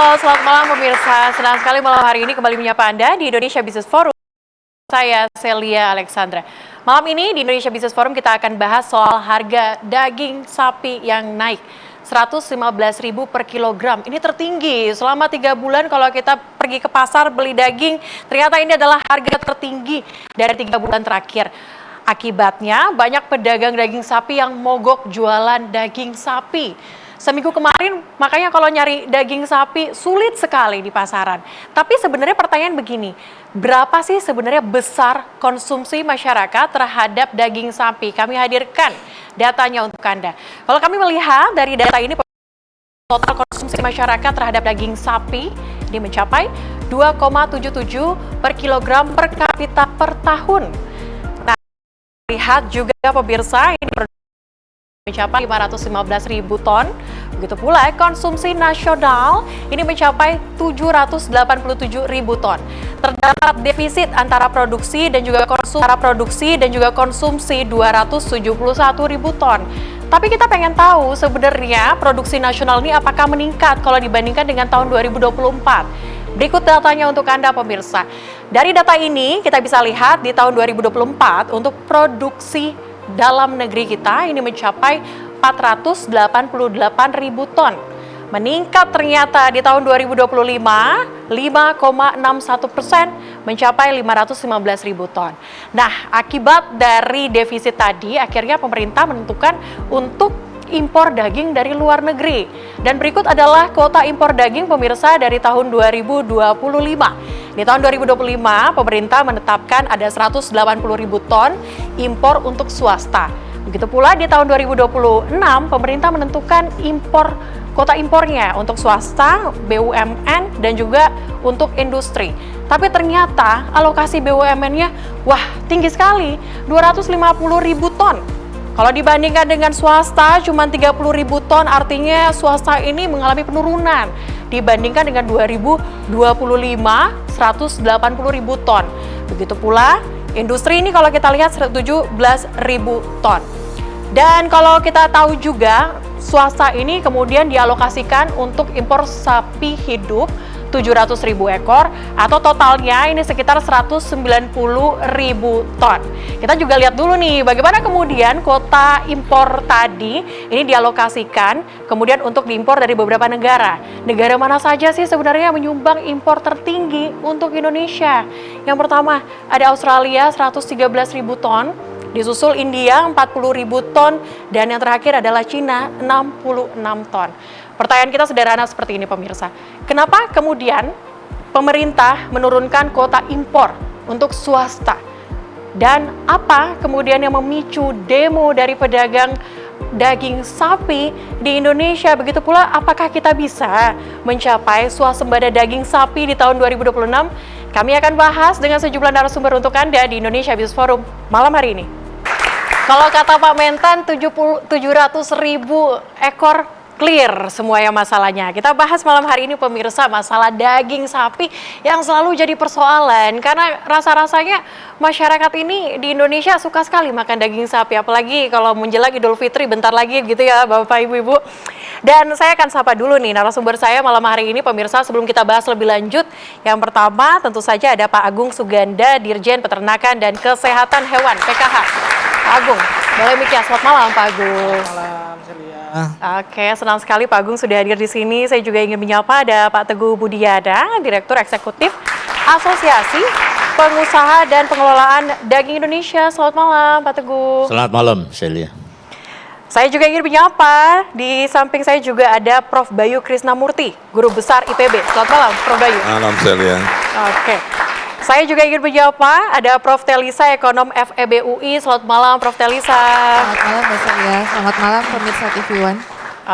Halo, selamat malam pemirsa. Senang sekali malam hari ini kembali menyapa Anda di Indonesia Business Forum. Saya Celia Alexandra. Malam ini di Indonesia Business Forum kita akan bahas soal harga daging sapi yang naik. 115.000 per kilogram. Ini tertinggi. Selama 3 bulan kalau kita pergi ke pasar beli daging, ternyata ini adalah harga tertinggi dari 3 bulan terakhir. Akibatnya banyak pedagang daging sapi yang mogok jualan daging sapi. Seminggu kemarin, makanya kalau nyari daging sapi sulit sekali di pasaran. Tapi sebenarnya pertanyaan begini, berapa sih sebenarnya besar konsumsi masyarakat terhadap daging sapi? Kami hadirkan datanya untuk Anda. Kalau kami melihat dari data ini, total konsumsi masyarakat terhadap daging sapi ini mencapai 2,77 per kilogram per kapita per tahun. Nah, lihat juga pemirsa, ini mencapai 515.000 ton. Begitu pula konsumsi nasional ini mencapai 787.000 ton. Terdapat defisit antara produksi dan juga konsumsi 271.000 ton. Tapi kita pengen tahu sebenarnya produksi nasional ini apakah meningkat kalau dibandingkan dengan tahun 2024. Berikut datanya untuk Anda pemirsa. Dari data ini kita bisa lihat di tahun 2024 untuk produksi dalam negeri kita ini mencapai 488.000 ton. Meningkat ternyata di tahun 2025 5,61% mencapai 515.000 ton. Nah, akibat dari defisit tadi akhirnya pemerintah menentukan untuk impor daging dari luar negeri. Dan berikut adalah kuota impor daging pemirsa dari tahun 2025. Di tahun 2025, pemerintah menetapkan ada 180.000 ton impor untuk swasta. Begitu pula di tahun 2026, pemerintah menentukan kuota impornya untuk swasta, BUMN, dan juga untuk industri. Tapi ternyata alokasi BUMN-nya, tinggi sekali, 250.000 ton. Kalau dibandingkan dengan swasta cuma 30.000 ton, artinya swasta ini mengalami penurunan dibandingkan dengan 2025 180.000 ton. Begitu pula industri ini kalau kita lihat 17.000 ton. Dan kalau kita tahu juga swasta ini kemudian dialokasikan untuk impor sapi hidup 700.000 ekor atau totalnya ini sekitar 190.000 ton. Kita juga lihat dulu nih bagaimana kemudian kuota impor tadi ini dialokasikan kemudian untuk diimpor dari beberapa negara. Negara mana saja sih sebenarnya menyumbang impor tertinggi untuk Indonesia? Yang pertama ada Australia 113.000 ton, disusul India 40.000 ton, dan yang terakhir adalah Cina 66 ton. Pertanyaan kita sederhana seperti ini pemirsa. Kenapa kemudian pemerintah menurunkan kuota impor untuk swasta? Dan apa kemudian yang memicu demo dari pedagang daging sapi di Indonesia? Begitu pula apakah kita bisa mencapai swasembada daging sapi di tahun 2026? Kami akan bahas dengan sejumlah narasumber untuk Anda di Indonesia Business Forum malam hari ini. Kalau kata Pak Mentan 700.000 ekor clear semuanya masalahnya. Kita bahas malam hari ini pemirsa masalah daging sapi yang selalu jadi persoalan karena rasa-rasanya masyarakat ini di Indonesia suka sekali makan daging sapi, apalagi kalau menjelang Idul Fitri bentar lagi gitu ya Bapak Ibu-Ibu. Dan saya akan sapa dulu nih narasumber saya malam hari ini pemirsa sebelum kita bahas lebih lanjut. Yang pertama tentu saja ada Pak Agung Suganda, Dirjen Peternakan dan Kesehatan Hewan PKH. Pak Agung, boleh mikir. Selamat malam Pak Agung. Selamat malam, Celia. Oke, senang sekali Pak Agung sudah hadir di sini. Saya juga ingin menyapa ada Pak Teguh Budiada, Direktur Eksekutif Asosiasi Pengusaha dan Pengelolaan Daging Indonesia. Selamat malam Pak Teguh. Selamat malam, Celia. Saya juga ingin menyapa, di samping saya juga ada Prof. Bayu Krisnamurti, Guru Besar IPB. Selamat malam, Prof. Bayu. Malam, Celia. Oke. Saya juga ingin menyapa, ada Prof. Telisa, Ekonom FEB UI. Selamat malam, Prof. Telisa. Selamat malam, Mbak Celia. Selamat malam, pemirsa TV One.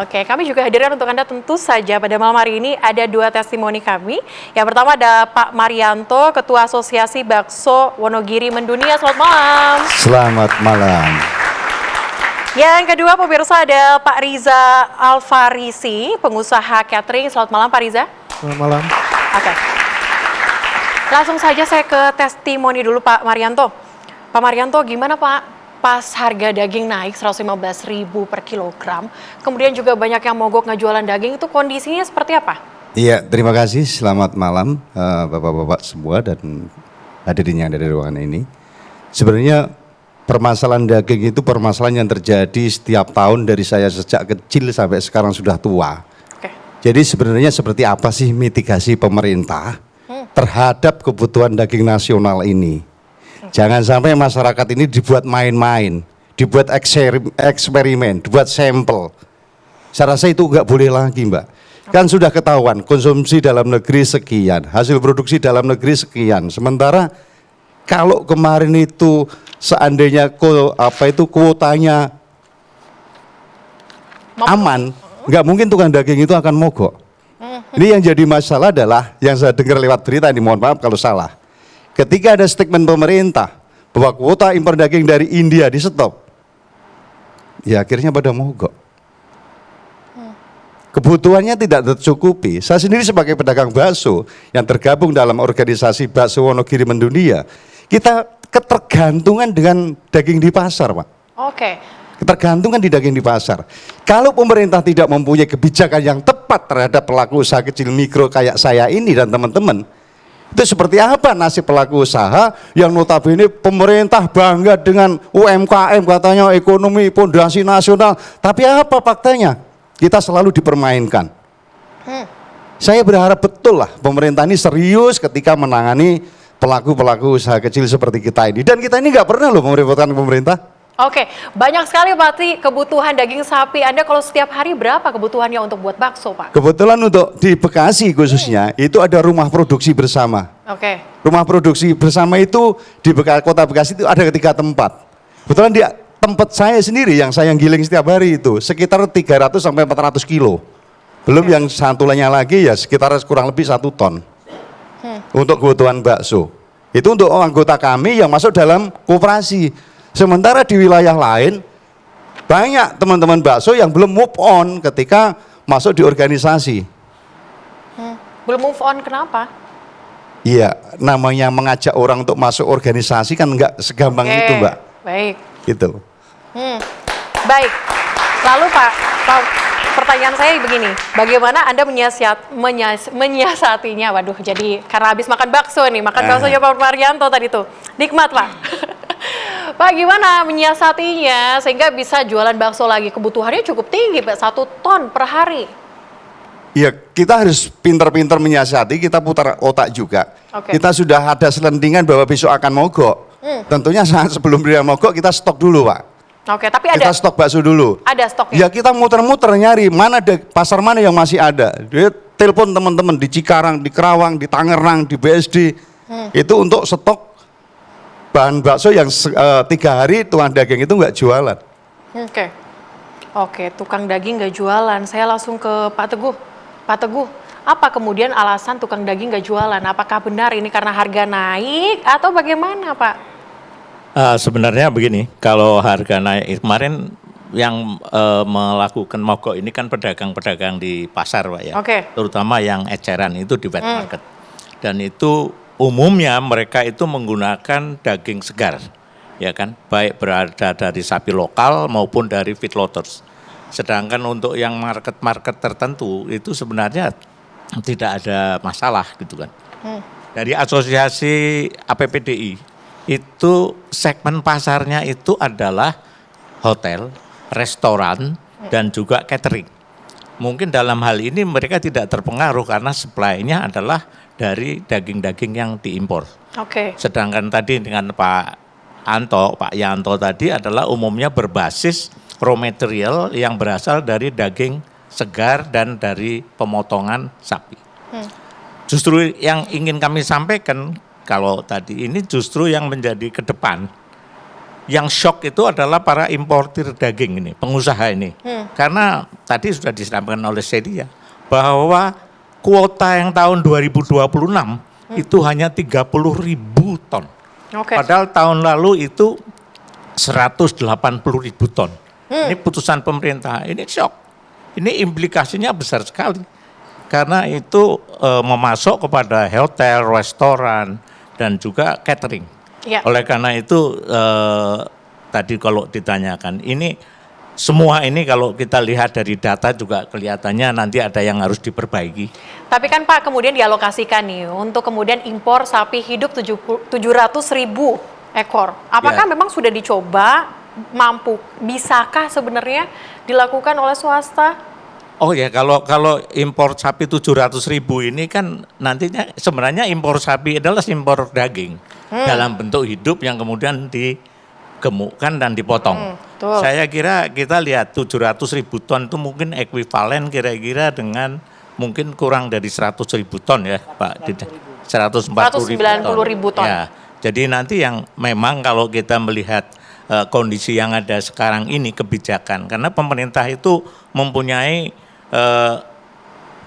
Oke, kami juga hadirkan untuk Anda tentu saja pada malam hari ini ada 2 testimoni kami. Yang pertama ada Pak Marianto, Ketua Asosiasi Bakso Wonogiri Mendunia. Selamat malam. Selamat malam. Yang kedua pemirsa ada Pak Riza Alfarisi, pengusaha catering. Selamat malam Pak Riza. Selamat malam. Oke. Langsung saja saya ke testimoni dulu Pak Marianto. Pak Marianto, gimana Pak pas harga daging naik 115.000 per kilogram, kemudian juga banyak yang mogok ngejualan daging, itu kondisinya seperti apa? Iya, terima kasih. Selamat malam Bapak-bapak semua dan hadirin yang ada di ruangan ini. Sebenarnya permasalahan daging itu permasalahan yang terjadi setiap tahun dari saya sejak kecil sampai sekarang sudah tua. Oke. Jadi sebenarnya seperti apa sih mitigasi pemerintah terhadap kebutuhan daging nasional ini? Jangan sampai masyarakat ini dibuat main-main, dibuat eksperimen, dibuat sampel. Saya rasa itu nggak boleh lagi, Mbak. Kan sudah ketahuan konsumsi dalam negeri sekian, hasil produksi dalam negeri sekian. Sementara kalau kemarin itu seandainya kuotanya aman, nggak mungkin tukang daging itu akan mogok. Ini yang jadi masalah adalah yang saya dengar lewat berita ini, mohon maaf kalau salah. Ketika ada statement pemerintah bahwa kuota impor daging dari India di stop, ya akhirnya pada mogok. Kebutuhannya tidak tercukupi. Saya sendiri sebagai pedagang bakso yang tergabung dalam organisasi Bakso Wonogiri Mendunia, kita ketergantungan dengan daging di pasar, Pak. Oke. Ketergantungan di daging di pasar. Kalau pemerintah tidak mempunyai kebijakan yang tepat terhadap pelaku usaha kecil mikro kayak saya ini dan teman-teman, itu seperti apa nasib pelaku usaha yang notabene pemerintah bangga dengan UMKM, katanya ekonomi pondasi nasional, tapi apa faktanya? Kita selalu dipermainkan. Saya berharap betul lah pemerintah ini serius ketika menangani pelaku-pelaku usaha kecil seperti kita ini. Dan kita ini nggak pernah loh merepotkan pemerintah. Oke, banyak sekali Pak kebutuhan daging sapi. Anda kalau setiap hari berapa kebutuhannya untuk buat bakso, Pak? Kebetulan untuk di Bekasi khususnya itu ada rumah produksi bersama. Oke. Rumah produksi bersama itu di Kota Bekasi itu ada 3 tempat. Kebetulan di tempat saya sendiri yang saya giling setiap hari itu sekitar 300 sampai 400 kilo. Belum yang satu lainnya lagi ya sekitar kurang lebih 1 ton. Untuk kebutuhan bakso. Itu untuk anggota kami yang masuk dalam koperasi. Sementara di wilayah lain banyak teman-teman bakso yang belum move on ketika masuk di organisasi. Belum move on kenapa? Iya, namanya mengajak orang untuk masuk organisasi kan enggak segampang itu, Mbak. Baik. Gitu. Baik. Lalu Pak, pertanyaan saya begini, bagaimana Anda menyiasatinya? Waduh, jadi karena habis makan bakso nih, makan baksonya Pak Marianto tadi tuh, nikmat Pak. Pak, gimana menyiasatinya sehingga bisa jualan bakso lagi? Kebutuhannya cukup tinggi, Pak, 1 ton per hari. Iya, kita harus pintar-pintar menyiasati, kita putar otak juga. Oke. Kita sudah ada selentingan bahwa besok akan mogok. Tentunya saat sebelum dia mogok kita stok dulu, Pak. Oke, tapi ada Kita stok bakso dulu. ada stoknya. Ya kita muter-muter nyari mana pasar mana yang masih ada. Dia telepon teman-teman di Cikarang, di Kerawang, di Tangerang, di BSD. Itu untuk stok bahan bakso yang 3 hari tukang daging itu nggak jualan. Oke, tukang daging nggak jualan. Saya langsung ke Pak Teguh. Pak Teguh, apa kemudian alasan tukang daging nggak jualan? Apakah benar ini karena harga naik atau bagaimana, Pak? Sebenarnya begini, kalau harga naik kemarin yang melakukan mogok ini kan pedagang-pedagang di pasar, Pak ya. Oke. Terutama yang eceran itu di wet market. Dan itu umumnya mereka itu menggunakan daging segar, ya kan, baik berada dari sapi lokal maupun dari feedlotters. Sedangkan untuk yang market-market tertentu itu sebenarnya tidak ada masalah gitu kan. Dari asosiasi APPDI itu segmen pasarnya itu adalah hotel, restoran, dan juga catering. Mungkin dalam hal ini mereka tidak terpengaruh karena supply-nya adalah dari daging-daging yang diimpor. Oke. Sedangkan tadi dengan Pak Yanto tadi adalah umumnya berbasis raw material yang berasal dari daging segar dan dari pemotongan sapi. Justru yang ingin kami sampaikan kalau tadi ini justru yang menjadi ke depan, yang shock itu adalah para importir daging ini, pengusaha ini. Karena tadi sudah disampaikan oleh Celia bahwa kuota yang tahun 2026 itu hanya 30.000 ton. Padahal tahun lalu itu 180.000 ton. Ini putusan pemerintah, ini shock. Ini implikasinya besar sekali. Karena itu memasok kepada hotel, restoran, dan juga catering. Ya. Oleh karena itu tadi kalau ditanyakan, ini semua ini kalau kita lihat dari data juga kelihatannya nanti ada yang harus diperbaiki. Tapi kan Pak kemudian dialokasikan nih untuk kemudian impor sapi hidup 700.000 ekor. Apakah memang sudah dicoba, mampu, bisakah sebenarnya dilakukan oleh swasta? Oh ya, kalau impor sapi 700.000 ini kan nantinya sebenarnya impor sapi adalah impor daging dalam bentuk hidup yang kemudian digemukkan dan dipotong. Betul. Saya kira kita lihat 700.000 ton itu mungkin ekuivalen kira-kira dengan mungkin kurang dari 100.000 ton ya Pak. 190.000 ton. Ya, jadi nanti yang memang kalau kita melihat kondisi yang ada sekarang ini kebijakan, karena pemerintah itu mempunyai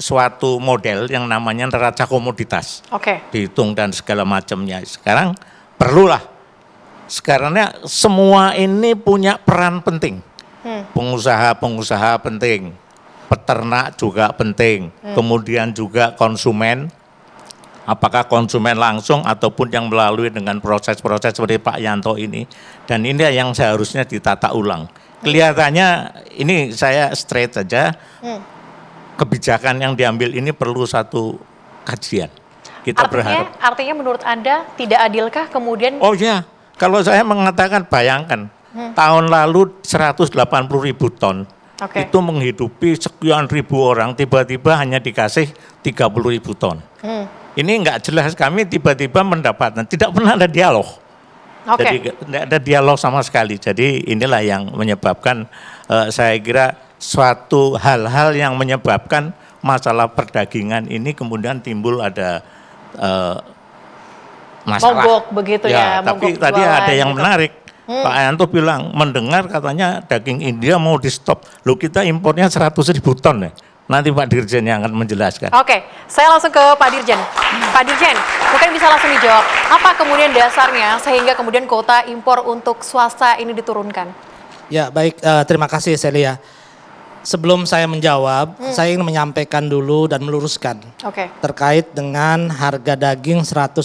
suatu model yang namanya neraca komoditas, dihitung dan segala macamnya. Sekarang perlulah, sekarangnya semua ini punya peran penting, pengusaha penting, peternak juga penting, kemudian juga konsumen, apakah konsumen langsung ataupun yang melalui dengan proses-proses seperti Pak Yanto ini, dan ini yang seharusnya ditata ulang. Kelihatannya ini saya straight saja, kebijakan yang diambil ini perlu satu kajian. Kita berharap. Artinya menurut Anda tidak adilkah kemudian? Oh ya, kalau saya mengatakan bayangkan, tahun lalu 180.000 ton, itu menghidupi sekian ribu orang, tiba-tiba hanya dikasih 30.000 ton. Ini enggak jelas, kami tiba-tiba mendapatkan, tidak pernah ada dialog. Jadi tidak ada dialog sama sekali. Jadi inilah yang menyebabkan saya kira suatu hal-hal yang menyebabkan masalah perdagingan ini kemudian timbul ada masalah. Mogok begitu ya. Tapi tadi ada yang menarik. Pak Yanto bilang mendengar katanya daging India mau di stop. Loh, kita impornya 100.000 ton ya. Nanti Pak Dirjen yang akan menjelaskan. Oke, saya langsung ke Pak Dirjen. Pak Dirjen, mungkin bisa langsung dijawab. Apa kemudian dasarnya sehingga kemudian kuota impor untuk swasta ini diturunkan? Ya baik, terima kasih Celia. Sebelum saya menjawab, saya ingin menyampaikan dulu dan meluruskan terkait dengan harga daging 115.000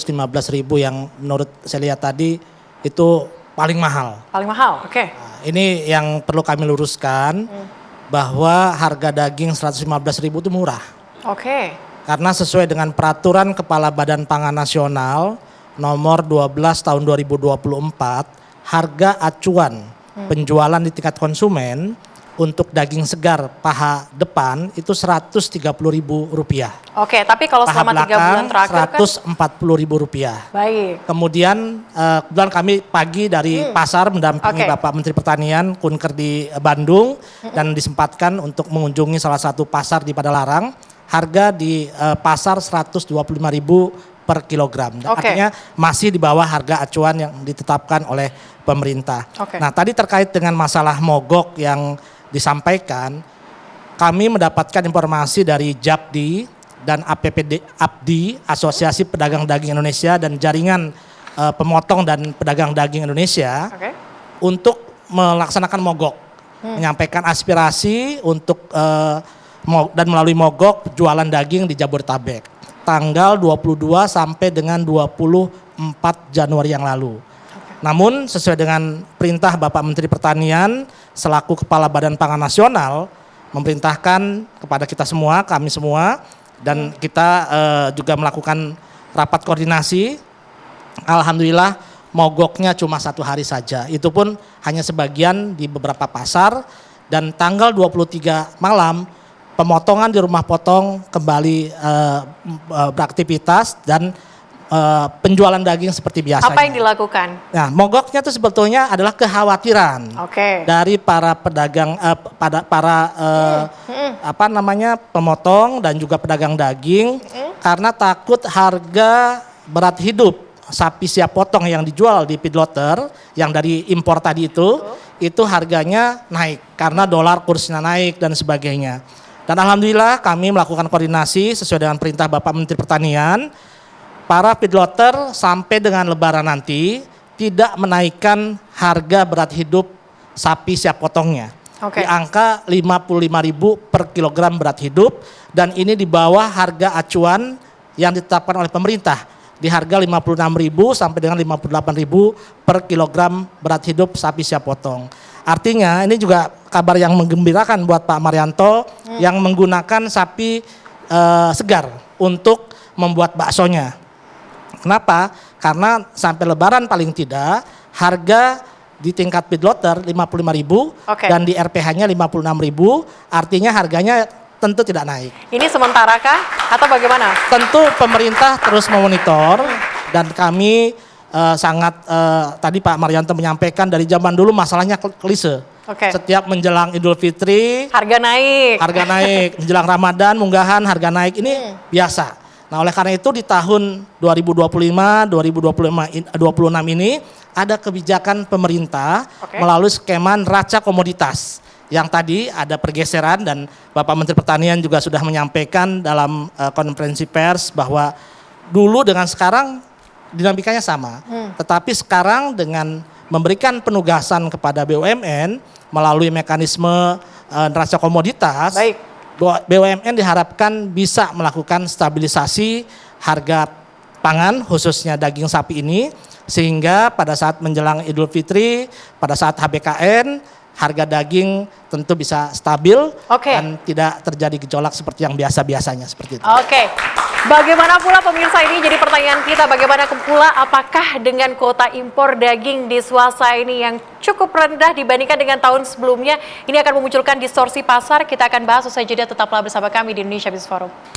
yang menurut Celia tadi itu paling mahal. Paling mahal, Nah, ini yang perlu kami luruskan bahwa harga daging 115.000 itu murah. Karena sesuai dengan peraturan Kepala Badan Pangan Nasional nomor 12 tahun 2024, harga acuan penjualan di tingkat konsumen untuk daging segar paha depan itu Rp130.000. Tapi kalau selama 3 bulan terakhir kan Rp140.000. Baik. Kemudian kebetulan kami pagi dari pasar mendampingi Bapak Menteri Pertanian Kunker di Bandung dan disempatkan untuk mengunjungi salah satu pasar di Padalarang. Harga di pasar Rp125.000 per kilogram. Artinya masih di bawah harga acuan yang ditetapkan oleh pemerintah. Nah, tadi terkait dengan masalah mogok yang disampaikan, kami mendapatkan informasi dari JAPDI dan APPD, Asosiasi Pedagang Daging Indonesia dan Jaringan Pemotong dan Pedagang Daging Indonesia, untuk melaksanakan mogok, menyampaikan aspirasi untuk dan melalui mogok jualan daging di Jabodetabek tanggal 22 sampai dengan 24 Januari yang lalu. Namun sesuai dengan perintah Bapak Menteri Pertanian selaku Kepala Badan Pangan Nasional memerintahkan kepada kita semua, kami semua, dan kita juga melakukan rapat koordinasi. Alhamdulillah mogoknya cuma 1 hari saja. Itu pun hanya sebagian di beberapa pasar, dan tanggal 23 malam pemotongan di rumah potong kembali beraktivitas dan penjualan daging seperti biasanya. Apa yang dilakukan? Nah, mogoknya itu sebetulnya adalah kekhawatiran dari para pedagang, pemotong dan juga pedagang daging, karena takut harga berat hidup sapi siap potong yang dijual di feedlotter yang dari impor tadi itu harganya naik karena dolar kursnya naik dan sebagainya. Dan alhamdulillah kami melakukan koordinasi sesuai dengan perintah Bapak Menteri Pertanian. Para feedlotter sampai dengan Lebaran nanti tidak menaikkan harga berat hidup sapi siap potongnya. Di angka 55.000 per kilogram berat hidup, dan ini di bawah harga acuan yang ditetapkan oleh pemerintah di harga 56.000 sampai dengan 58.000 per kilogram berat hidup sapi siap potong. Artinya ini juga kabar yang menggembirakan buat Pak Marianto yang menggunakan sapi segar. untuk membuat baksonya. Kenapa? Karena sampai Lebaran paling tidak harga di tingkat feedlotter 55.000 Oke. dan di RPH-nya 56.000, artinya harganya tentu tidak naik. Ini sementara kah atau bagaimana? Tentu pemerintah terus memonitor dan kami sangat tadi Pak Maryanto menyampaikan dari zaman dulu masalahnya klise. Oke. Setiap menjelang Idul Fitri Harga naik. harga naik, menjelang Ramadan munggahan harga naik, ini biasa. Nah, oleh karena itu di tahun 2026 ini ada kebijakan pemerintah Oke. melalui skema neraca komoditas. Yang tadi ada pergeseran dan Bapak Menteri Pertanian juga sudah menyampaikan dalam konferensi pers bahwa dulu dengan sekarang dinamikanya sama. Tetapi sekarang dengan memberikan penugasan kepada BUMN melalui mekanisme neraca komoditas, Baik. BUMN diharapkan bisa melakukan stabilisasi harga pangan khususnya daging sapi ini sehingga pada saat menjelang Idul Fitri, pada saat HBKN harga daging tentu bisa stabil Oke. dan tidak terjadi gejolak seperti yang biasa-biasanya seperti itu. Oke. Bagaimana pula pemirsa, ini jadi pertanyaan kita, bagaimana pula apakah dengan kuota impor daging di Swasa ini yang cukup rendah dibandingkan dengan tahun sebelumnya, ini akan memunculkan distorsi pasar? Kita akan bahas usai jeda, tetaplah bersama kami di Indonesia Business Forum.